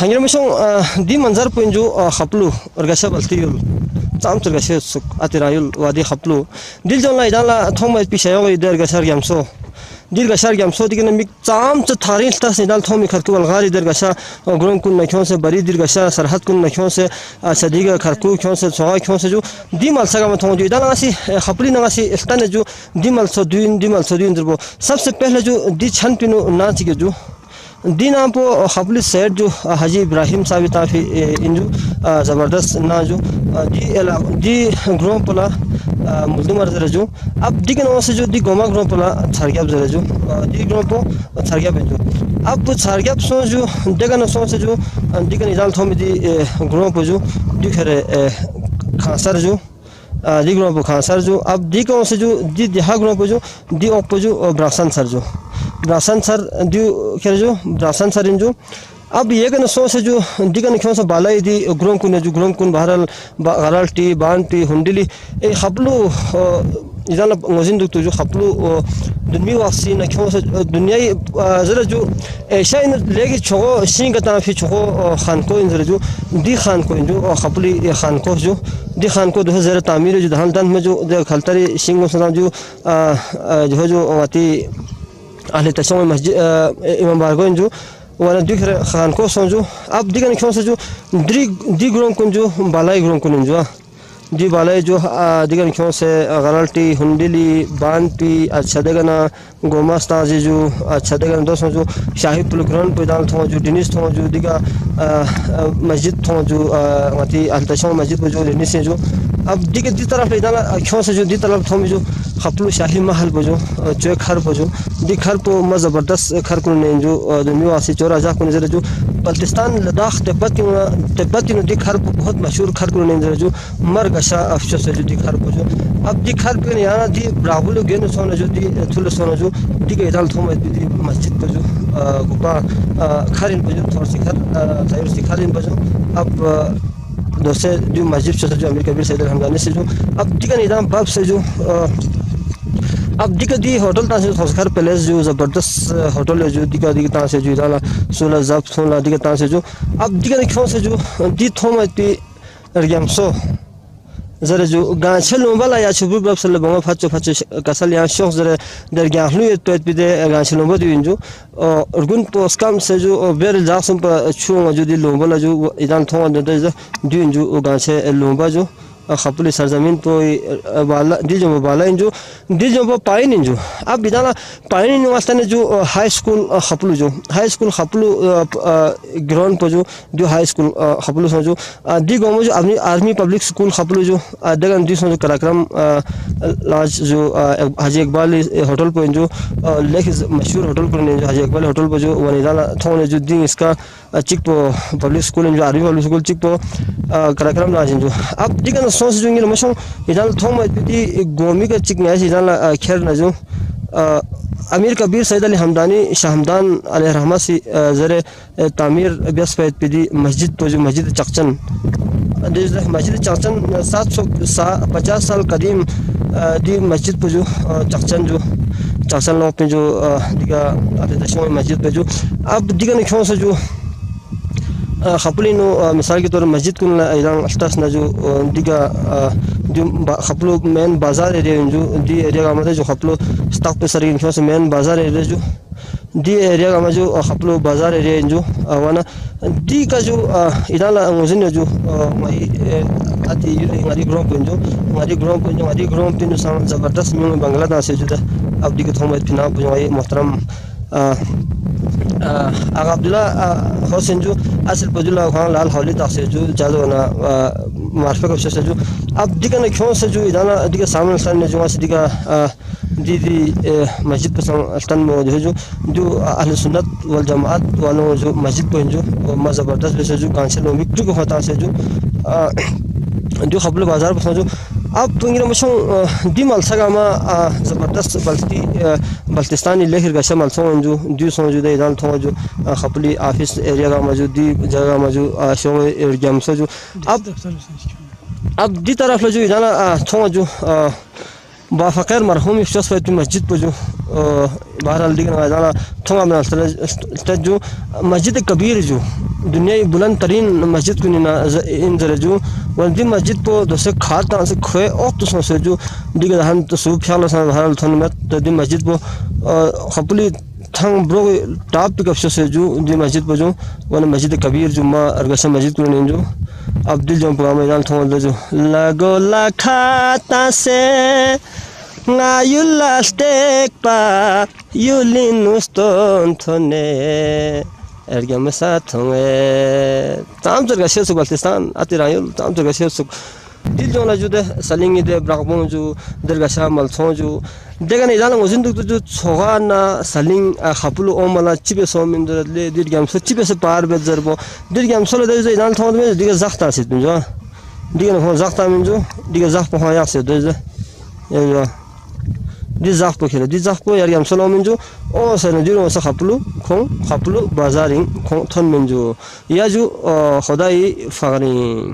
Hangir misong di manzar punju khaplu orgasa baltiyul tam turgasa suk atirayul wadi khaplu dil jonla idala thoma pishayo ider gasar gamso dil gasar gamso digena mik tam ch tharin tas idal thomi kharku algar ider gasa grom kun nakhon se bari dir gasa sarhat kun nakhon se sadiga kharku khon se choga khon se ju dimal saga ma thong ju idala asi khapli na asi stane ju dimal so duin dirbo सबसे पहले जो दी छन पिनो ना चिके जो दीना पो खपली set जो हाजी इब्राहिम साहब ताफी इंजू जबरदस्त ना जो दी ग्रोम पला मुद्दू मर जरा जो अब दी के नौ से जो दी गोमा ग्रोम पला छरग्याब जरा जो दी ग्रोम पो छरग्याब जो अब छरग्याब सो जो देगा न सो से जो दी के निजाल थोमी दी ग्रोम पो जो दी खरे खासर जो दी ग्रोम पो खासर जो अब दी के से जो दी देहा ग्रोम पो जो दी ओपो जो ब्रासन सर जो ब्रासन सर दी खेर जो ब्रासन सर इन जो अब ये कन सो से जो दिगन क्यों से बालाई दी ग्रोम कुन जो ग्रोम कुन बहरल गरल टी बान टी हुंडली ए खपलू इजाला मोजिन दुक जो खपलू दुनिया वासी न क्यों से दुनिया जरा जो ऐसा इन लेके छोगो सिंग ता फि छोगो खान को इन जरा जो दी खान को जो खपली खान को जो दी खान को 2000 तामीर जो धान में जो खलतरी सिंग सना जो वाती ahli tasawuf masjid imam bargoin jo wala dikre khan ko sonjo ab digan khon se jo di grom kun jo balai grom kun jo di balai jo digan khon se garalti hundili banpi acha degana gomasta jo acha degana do sonjo shahi pulgran pedal thon jo dinis thon jo diga masjid thon jo wati ahli tasawuf masjid jo dinis jo अब दिके दी तरफ इदाला क्यों से जो दी तरफ थोमी जो खपलू शाही महल बजो जो खर बजो दी खर पो म जबरदस्त खर को ने जो दुनिया वासी चोरा जा को नजर जो बल्तिस्तान लद्दाख तिब्बत नो दी खर बहुत मशहूर खर को ने जो मरगशा अफसोस जो दी खर बजो अब दी खर पे याना दी ब्रावलो गेन सोना जो दी थुल सोना जो दी के इदाल थोम दी मस्जिद बजो गुपा खरिन बजो थोर सिखर तैर सिखरिन बजो अब दोसे जो मस्जिद से जो अमीर कबीर सैयद हमदानी से जो अब दिका निजाम बाब से जो अब दिका दी होटल ता से थोसखर पैलेस जो जबरदस्त होटल है जो दिका दी ता से जो इदाला 16 जब सोना दिका ता से जो अब दिका क्यों से जो दी थोमा पी रगमसो जरा जो गांछल वाला या छुबु बाब से बंगा फचो कसल या शोख जरा दर गाहलु पेट पे दे गांछल नो बदु इंजो अर्गुन पोस काम से जो बेर जासम प छुंग जो दी लोंबला जो इदान थों दे दु इंजो गांछे लोंबा जो खपली सरजमीन तो वाला दी जो वाला इंजो दी जो पाइन इंजो अब बिदाना पाइन वास्ते ने जो हाई स्कूल खपलू जो हाई स्कूल खपलू ग्राउंड पर जो हाई स्कूल खपलू सो जो दी गोमो जो आर्मी पब्लिक स्कूल खपलू जो दगन दी सो जो कार्यक्रम लॉज जो हाजी इकबाल होटल पर जो लेक मशहूर होटल पर ने जो हाजी इकबाल होटल पर जो वनिदाला थों जो दी इसका चिक पब्लिक स्कूल जो आर्मी पब्लिक स्कूल चिक कार्यक्रम लॉज जो अब दिगन सोच जो इंगे मशो इदाल थोम दी गोमी का चिक ने इदाल खेर न जो अमीर कबीर सैयद अली हमदानी शाहमदान अलैहि रहमत सी जरे तामीर बेस पैद पदी मस्जिद तो जो मस्जिद चकचन मस्जिद चकचन 750 साल कदीम दी मस्जिद पर जो चकचन लोग पे जो दिगा आते मस्जिद पे जो अब दिगा ने क्यों से जो खपली नो मिसाल के तौर मस्जिद को इरान अल्तास ना जो दिगा जो खपलो मेन बाजार एरिया जो दी एरिया का मतलब जो खपलो स्टॉक पे सर इनफो से मेन बाजार एरिया जो दी एरिया का जो खपलो बाजार एरिया जो वाना दी का जो इरान मुझे जो वही आती हमारी ग्राउंड पे जो हमारी ग्राउंड पे जो जबरदस्त में बांग्लादेश से जो अब दी के थोड़ा फिना वही मोहतरम आगा अब्दुल्ला हुसैन जो असल बजुला खान लाल हौली तासे जो जादो ना मार्फे को से जो अब दिका ने क्यों से जो इदाना दिका सामने सन ने जो वास दिका दी मस्जिद पर सन में जो अहले सुन्नत वल जमात वालों जो मस्जिद को जो जबरदस्त से जो कांसल में बिक्री को होता से जो खबल बाजार पर जो अब इंगिरा मशो दी मलसगामा जबरदस्त बल्तिस्तानी लेखर गशा मलसो जो दी सो जो दे दान थो जो खपली ऑफिस एरिया का मौजूदी जगह मौजूद शो गेम्स जो अब दी तरफ जो इदाना थो जो बाफकर मरहूम इफ्तिताह मस्जिद पर जो बहरहाल दिखना इदाना थोड़ा में जो मस्जिद कबीर जो दुनिया की बुलंद तरीन मस्जिद को निना इन जरे जो वंदी मस्जिद पो दोसे खाता से खोए और तो सोचे जो दिगे हम तो सूप ख्याल सा हाल थन में तो दी मस्जिद पो खपली थंग ब्रो टॉप पिकअप से जो दी मस्जिद पो जो वन मस्जिद कबीर जुम्मा अरगसा मस्जिद को निन जो अब दिल जो प्रोग्राम में थों जो लगो लखाता से ngayul lastek pa yulin uston thone ergam sathonge tam jar gashe su baltistan atirayul tam jar gashe su dil jona jude salingi de brakbon ju dergasha mal thon ju dega ne jana ngozin du ju choga na saling khapulu omala chibe somin de le dirgam so chibe se par be zarbo dirgam solo de je nan thon me diga zakhta sit jo diga no zakhta min jo diga zakh po ha yakse de je yo di zakh po khile di zakh po yargam solo min jo o sa ne jiro sa khapulu bazaring khon thon min jo ya ju khodai fagani